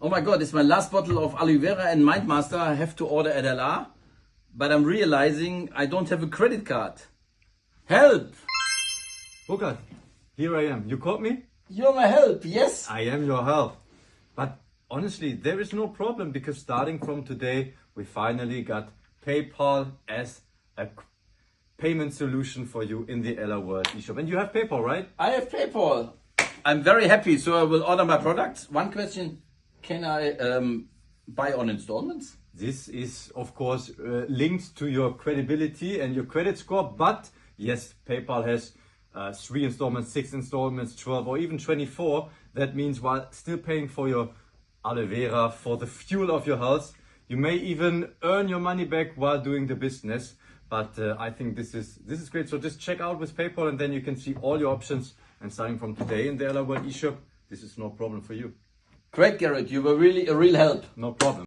Oh my God, it's my last bottle of aloe vera and Mindmaster. I have to order at LR, but I'm realizing I don't have a credit card. Help! Burkhard, here I am. You called me? You're my help, yes? I am your help. But honestly, there is no problem because starting from today, we finally got PayPal as a payment solution for you in the LR World eShop. And you have PayPal, right? I have PayPal. I'm very happy, so I will order my products. One question, can I buy on installments? This is, of course, linked to your credibility and your credit score. But yes, PayPal has 3 installments, 6 installments, 12 or even 24. That means while still paying for your aloe vera, for the fuel of your health, you may even earn your money back while doing the business. But I think this is great. So just check out with PayPal and then you can see all your options. And starting from today in the LR World eShop, this is no problem for you. Great, Garrett. You were really a real help. No problem.